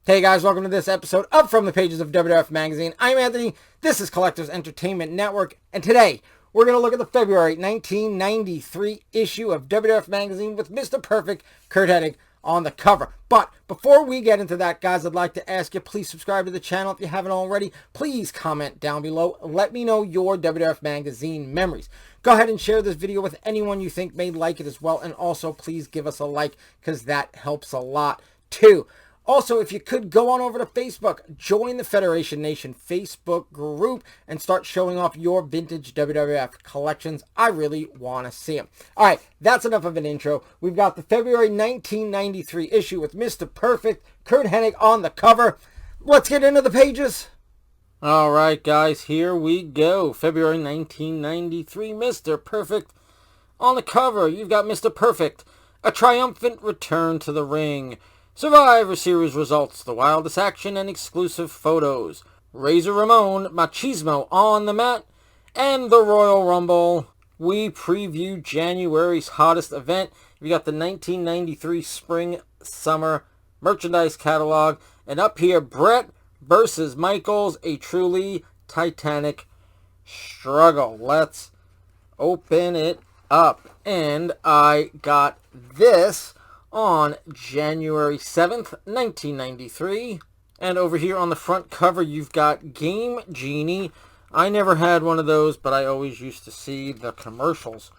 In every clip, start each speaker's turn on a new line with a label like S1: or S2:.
S1: Hey guys, welcome to this episode of From the Pages of WWF Magazine. I'm Anthony, this is Collectors Entertainment Network, and today we're going to look at the February 1993 issue of WWF Magazine with Mr. Perfect, Curt Hennig, on the cover. But before we get into that, guys, I'd like to ask you, please subscribe to the channel if you haven't already. Please comment down below. Let me know your WWF Magazine memories. Go ahead and share this video with anyone you think may like it as well, and also please give us a like because that helps a lot too. Also, if you could go on over to Facebook, join the Federation Nation Facebook group, and start showing off your vintage WWF collections. I really want to see them. All right, that's enough of an intro. We've got the February 1993 issue with Mr. Perfect, Curt Hennig on the cover. Let's get into the pages. All right, guys, here we go. February 1993, Mr. Perfect on the cover. You've got Mr. Perfect, a triumphant return to the ring. Survivor Series results, the wildest action and exclusive photos. Razor Ramon, Machismo on the mat, and the Royal Rumble. We preview January's hottest event. We got the 1993 Spring-Summer merchandise catalog. And up here, Bret versus Michaels, a truly titanic struggle. Let's open it up. And I got this on January 7th, 1993. And over here on the front cover, you've got Game Genie. I never had one of those, but I always used to see the commercials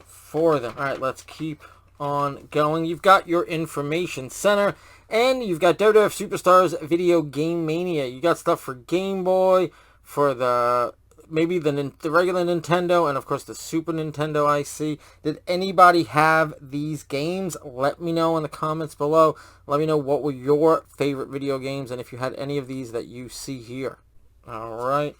S1: for them. All right, let's keep on going. You've got your information center, and you've got WWF Superstars Video Game Mania. You got stuff for Game Boy, for the maybe the regular Nintendo, and of course the Super Nintendo I see. Did anybody have these games? Let me know in the comments below. Let me know what were your favorite video games, and if you had any of these that you see here. Alright.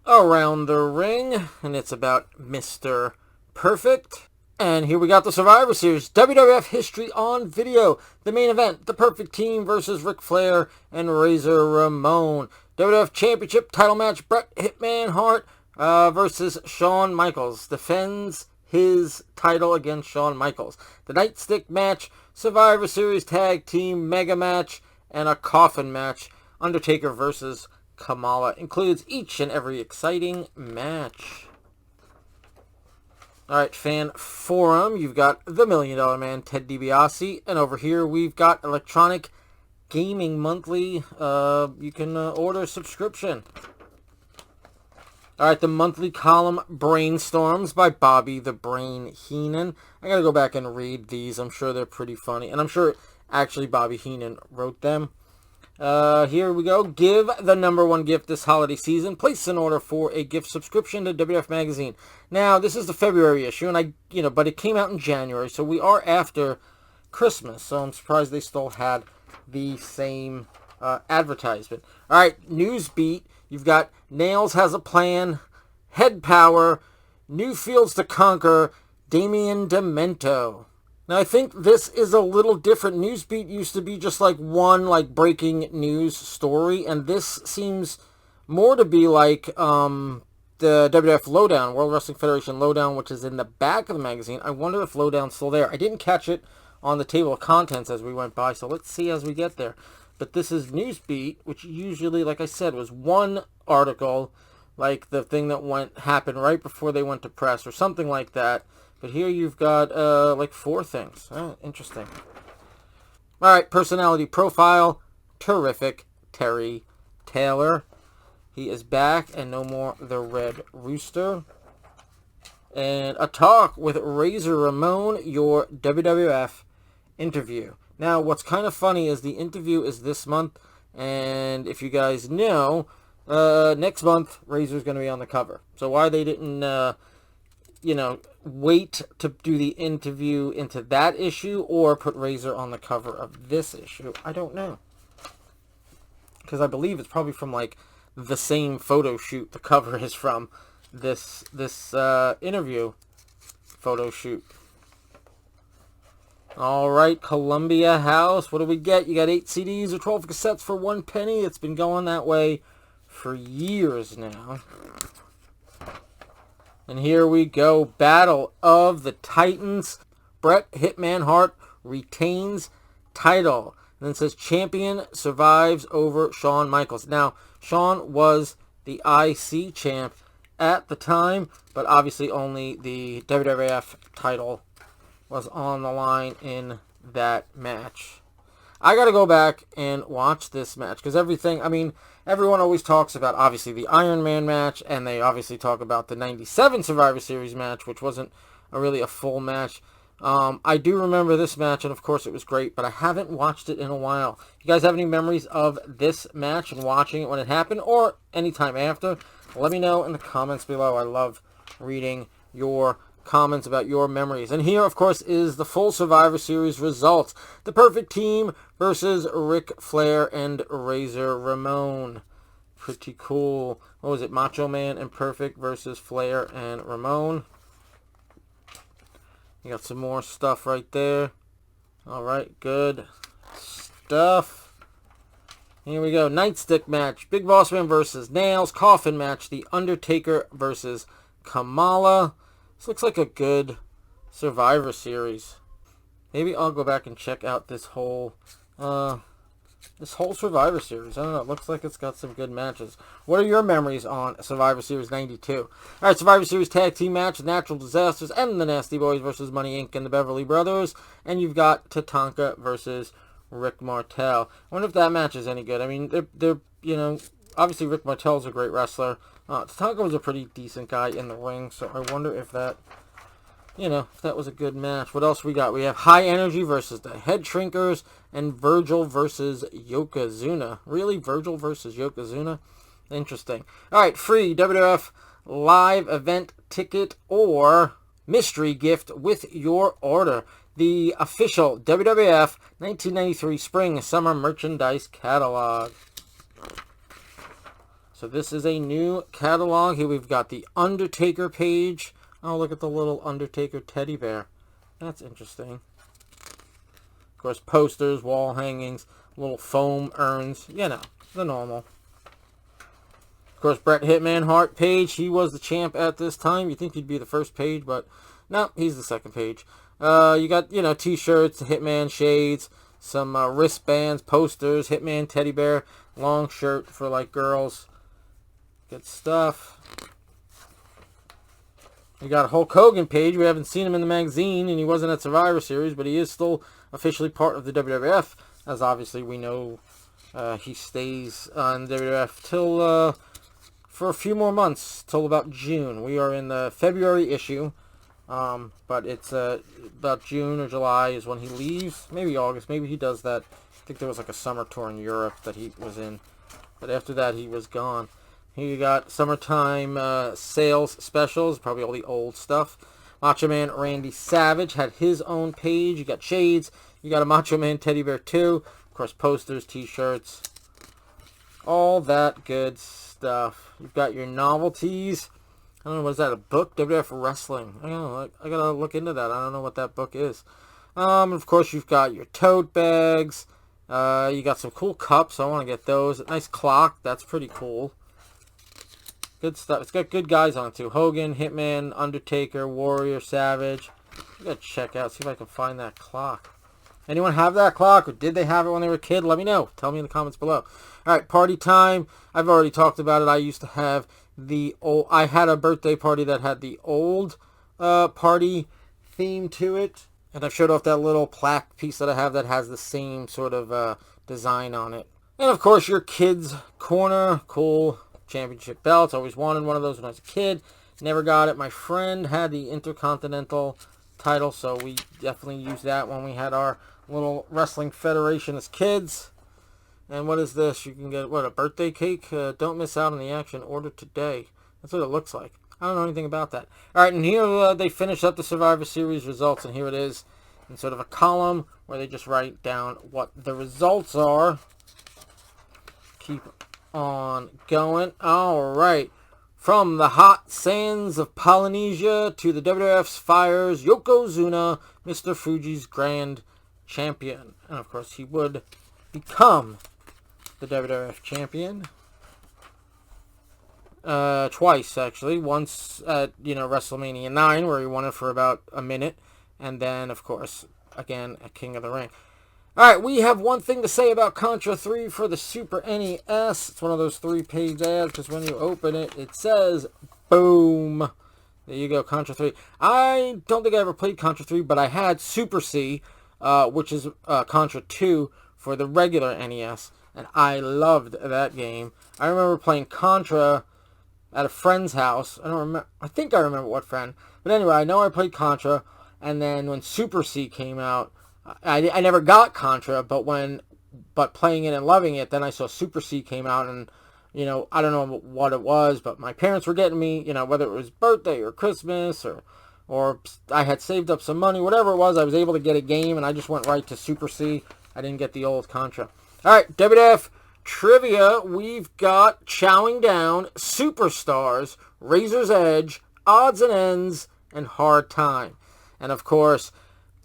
S1: Around the ring, and it's about Mr. Perfect. And here we got the Survivor Series, WWF History on Video. The main event, the Perfect Team versus Ric Flair and Razor Ramon. WWF Championship title match, Bret Hitman Hart versus Shawn Michaels. Defends his title against Shawn Michaels. The Nightstick match, Survivor Series Tag Team Mega Match, and a Coffin match, Undertaker versus Kamala. Includes each and every exciting match. Alright, Fan Forum, you've got the $1 Million Man, Ted DiBiase, and over here we've got Electronic Gaming Monthly. You can order a subscription. Alright, the monthly column Brainstorms by Bobby the Brain Heenan. I gotta go back and read these. I'm sure they're pretty funny. And I'm sure actually Bobby Heenan wrote them. Here we go. Give the #1 gift this holiday season. Place an order for a gift subscription to WWF Magazine. Now, this is the February issue, and but it came out in January, so we are after Christmas. So I'm surprised they still had the same advertisement. All right, Newsbeat. You've got Nails Has a Plan, Head Power, New Fields to Conquer, Damien Demento. Now, I think this is a little different. Newsbeat used to be just like one breaking news story, and this seems more to be like the WWF Lowdown, World Wrestling Federation Lowdown, which is in the back of the magazine. I wonder if Lowdown's still there. I didn't catch it on the table of contents as we went by, so let's see as we get there. But this is Newsbeat, which usually, like I said, was one article, like the thing that happened right before they went to press or something like that. But here you've got, 4 things. Oh, interesting. All right, personality profile. Terrific. Terry Taylor. He is back, and no more the Red Rooster. And a talk with Razor Ramon, your WWF interview. Now, what's kind of funny is the interview is this month, and if you guys know, next month, Razor's going to be on the cover. So why they didn't, wait to do the interview into that issue or put Razor on the cover of this issue, I don't know. Because I believe it's probably from, the same photo shoot the cover is from this interview photo shoot. Alright, Columbia House. What do we get? You got 8 CDs or 12 cassettes for 1 penny. It's been going that way for years now. And here we go. Battle of the Titans. Bret Hitman Hart retains title. then it says champion survives over Shawn Michaels. Now, Shawn was the IC champ at the time, but obviously only the WWF title was on the line in that match. I got to go back and watch this match because everyone always talks about, obviously, the Iron Man match, and they obviously talk about the 97 Survivor Series match, which wasn't really a full match. I do remember this match, and of course it was great, but I haven't watched it in a while. You guys have any memories of this match and watching it when it happened, or anytime after? Let me know in the comments below. I love reading your comments about your memories. And here, of course, is the full Survivor Series results. The Perfect Team versus Ric Flair and Razor Ramon. Pretty cool. What was it? Macho Man and Perfect versus Flair and Ramon. You got some more stuff right there. Alright, good stuff. Here we go. Nightstick match. Big Bossman versus Nails. Coffin match. The Undertaker versus Kamala. This looks like a good Survivor Series. Maybe I'll go back and check out this whole Survivor Series. I don't know. It looks like it's got some good matches. What are your memories on Survivor Series 92? All right, Survivor Series tag team match, Natural Disasters and the Nasty Boys versus Money Inc. and the Beverly Brothers. And you've got Tatanka versus Rick Martel. I wonder if that match is any good. I mean, they're obviously Rick Martel's a great wrestler. Tatanka was a pretty decent guy in the ring, so I wonder if that, if that was a good match. What else we got? We have High Energy versus the Head Shrinkers and Virgil versus Yokozuna. Really? Virgil versus Yokozuna? Interesting. All right, free WWF live event ticket or mystery gift with your order. The official WWF 1993 Spring Summer Merchandise Catalog. So this is a new catalog. Here we've got the Undertaker page. Oh, look at the little Undertaker teddy bear. That's interesting. Of course, posters, wall hangings, little foam urns. The normal. Of course, Bret Hitman Hart page. He was the champ at this time. You'd think he'd be the first page, but no, he's the second page. You got, t-shirts, Hitman shades, some wristbands, posters, Hitman teddy bear, long shirt for, girls. Good stuff. We got a Hulk Hogan page. We haven't seen him in the magazine, and he wasn't at Survivor Series, but he is still officially part of the WWF, as obviously we know he stays on WWF till for a few more months, till about June. We are in the February issue, but it's about June or July is when he leaves. Maybe August. Maybe he does that. I think there was a summer tour in Europe that he was in, but after that he was gone. Here you got summertime sales specials, probably all the old stuff. Macho Man Randy Savage had his own page. You got shades. You got a Macho Man teddy bear too. Of course, posters, t-shirts, all that good stuff. You've got your novelties. I don't know, what is that, a book? WWF Wrestling. I don't know, I gotta look into that. I don't know what that book is. Of course, you've got your tote bags. You got some cool cups. I want to get those. A nice clock. That's pretty cool. Good stuff. It's got good guys on it too. Hogan, Hitman, Undertaker, Warrior, Savage. I gotta check out, see if I can find that clock. Anyone have that clock, or did they have it when they were a kid? Let me know. Tell me in the comments below. Alright, party time. I've already talked about it. I used to have I had a birthday party that had the old party theme to it. And I showed off that little plaque piece that I have that has the same sort of design on it. And of course, your kids' corner. Cool. Championship belts. Always wanted one of those when I was a kid. Never got it. My friend had the Intercontinental title, so we definitely used that when we had our little wrestling federation as kids. And what is this? You can get, a birthday cake? Don't miss out on the action. Order today. That's what it looks like. I don't know anything about that. Alright, and here they finish up the Survivor Series results, and here it is in sort of a column where they just write down what the results are. Keep on going. Alright. From the hot sands of Polynesia to the WWF's fires, Yokozuna, Mr. Fuji's grand champion. And of course, he would become the WWF champion. Twice, actually. Once at, WrestleMania 9, where he won it for about a minute. And then, of course, again, at King of the Ring. Alright, we have one thing to say about Contra 3 for the Super NES. It's one of those 3-page ads, because when you open it, it says, boom. There you go, Contra 3. I don't think I ever played Contra 3, but I had Super C, which is Contra 2 for the regular NES, and I loved that game. I remember playing Contra at a friend's house. I think I remember what friend. But anyway, I know I played Contra, and then when Super C came out, I never got Contra, but playing it and loving it, then I saw Super C came out, and, you know, I don't know what it was, but my parents were getting me, you know, whether it was birthday or Christmas, or I had saved up some money, whatever it was, I was able to get a game, and I just went right to Super C. I didn't get the old Contra. Alright, WWF Trivia, we've got Chowing Down, Superstars, Razor's Edge, Odds and Ends, and Hard Time. And of course,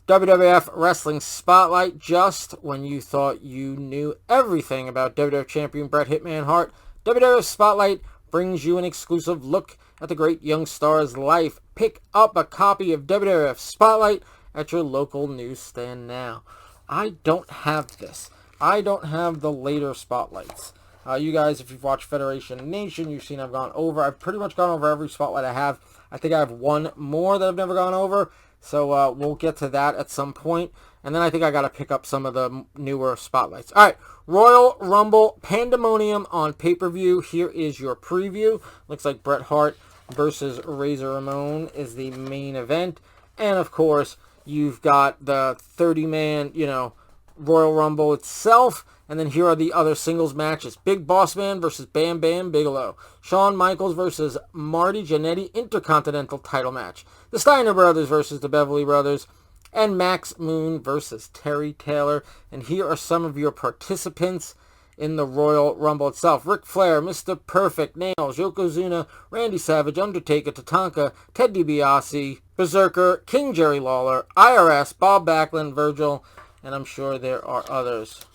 S1: WWF Wrestling Spotlight, just when you thought you knew everything about WWF Champion Bret Hitman Hart, WWF Spotlight brings you an exclusive look at the great young star's life. Pick up a copy of WWF Spotlight at your local newsstand now. I don't have this. I don't have the later Spotlights. You guys, if you've watched Federation Nation, you've seen I've pretty much gone over every Spotlight I have. I think I have one more that I've never gone over. So we'll get to that at some point. And then I think I got to pick up some of the newer Spotlights. All right, Royal Rumble Pandemonium on pay-per-view. Here is your preview. Looks like Bret Hart versus Razor Ramon is the main event. And, of course, you've got the 30-man, you know, Royal Rumble itself. And then here are the other singles matches. Big Bossman versus Bam Bam Bigelow. Shawn Michaels versus Marty Jannetty Intercontinental title match. The Steiner Brothers versus the Beverly Brothers. And Max Moon versus Terry Taylor. And here are some of your participants in the Royal Rumble itself. Ric Flair, Mr. Perfect, Nails, Yokozuna, Randy Savage, Undertaker, Tatanka, Ted DiBiase, Berserker, King Jerry Lawler, IRS, Bob Backlund, Virgil, and I'm sure there are others.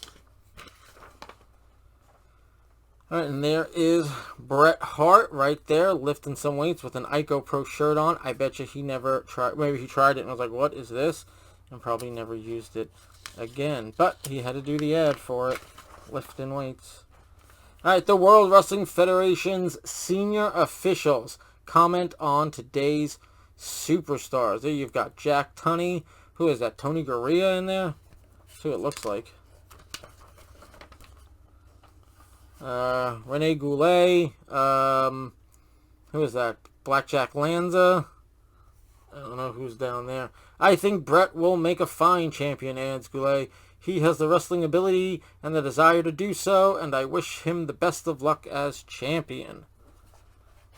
S1: All right, and there is Bret Hart right there lifting some weights with an Ico Pro shirt on. I bet you he never tried. Maybe he tried it and was like, what is this? And probably never used it again. But he had to do the ad for it, lifting weights. All right, the World Wrestling Federation's senior officials comment on today's superstars. There you've got Jack Tunney. Who is that? Tony Gurria in there? Let's see what it looks like. Rene Goulet, who is that? Blackjack Lanza. I don't know who's down there. I think Bret will make a fine champion, adds Goulet. He has the wrestling ability and the desire to do so, and I wish him the best of luck as champion.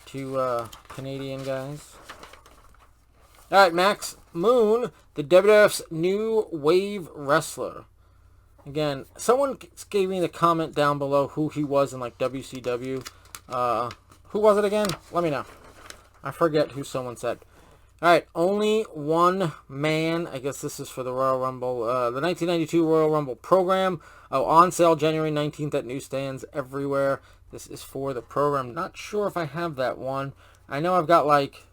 S1: Two Canadian guys. Alright, Max Moon, the WWF's new wave wrestler. Again, someone gave me the comment down below who he was in, like, WCW. Who was it again? Let me know. I forget who someone said. Alright, only one man. I guess this is for the Royal Rumble. The 1992 Royal Rumble program. Oh, on sale January 19th at newsstands everywhere. This is for the program. Not sure if I have that one. I know I've got like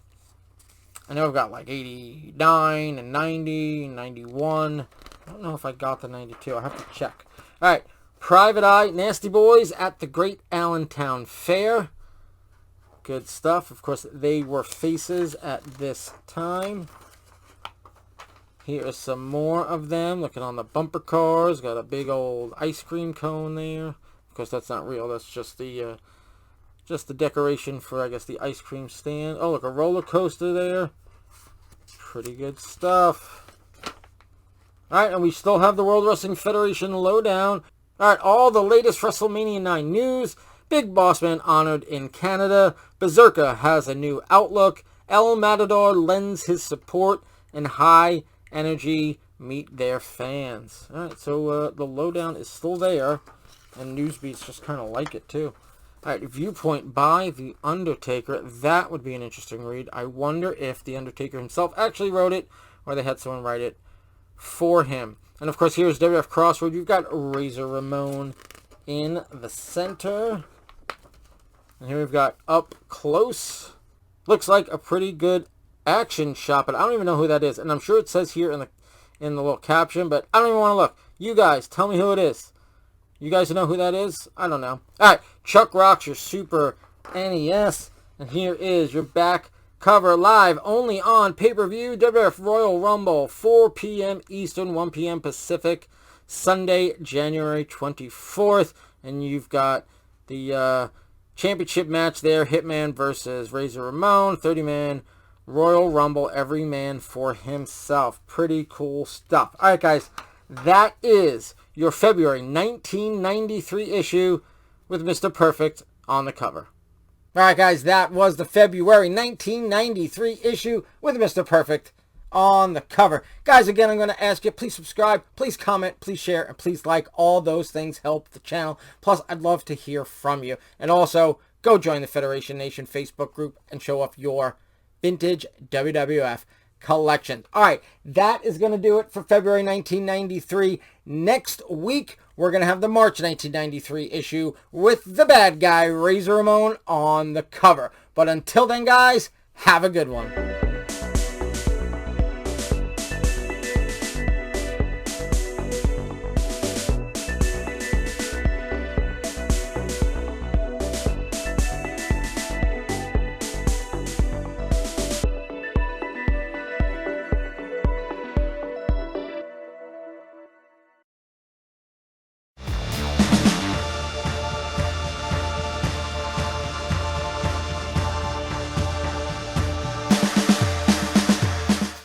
S1: 89 and 90 and 91. I don't know if I got the 92. I'll have to check. All right. Private Eye, Nasty Boys at the Great Allentown Fair. Good stuff. Of course, they were faces at this time. Here are some more of them. Looking on the bumper cars. Got a big old ice cream cone there. Of course, that's not real. That's just the decoration for, I guess, the ice cream stand. Oh, look, a roller coaster there. Pretty good stuff. Alright, and we still have the World Wrestling Federation Lowdown. Alright, all the latest WrestleMania 9 news. Big Bossman honored in Canada. Berserker has a new outlook. El Matador lends his support. And High Energy meet their fans. Alright, so the Lowdown is still there. And Newsbeat's just kind of like it, too. Alright, Viewpoint by The Undertaker. That would be an interesting read. I wonder if The Undertaker himself actually wrote it, or they had someone write it for him. And of course, here's WWF Crossroad. You've got Razor Ramon in the center. And here we've got Up Close. Looks like a pretty good action shot, but I don't even know who that is. And I'm sure it says here in the little caption, but I don't even want to look. You guys, tell me who it is. You guys know who that is? I don't know. All right, Chuck Rocks, your Super NES. And here is your back cover live only on pay-per-view. WWF Royal Rumble, 4 p.m. Eastern, 1 p.m. Pacific, Sunday, January 24th. And you've got the championship match there, Hitman versus Razor Ramon, 30-man Royal Rumble, every man for himself. Pretty cool stuff. All right, guys, that is your February 1993 issue with Mr. Perfect on the cover. All right, guys, that was the February 1993 issue with Mr. Perfect on the cover. Guys, again, I'm going to ask you, please subscribe, please comment, please share, and please like. All those things help the channel. Plus, I'd love to hear from you. And also, go join the Federation Nation Facebook group and show off your vintage WWF collection. All right, that is going to do it for February 1993. Next week, we're going to have the March 1993 issue with the bad guy, Razor Ramon, on the cover. But until then, guys, have a good one.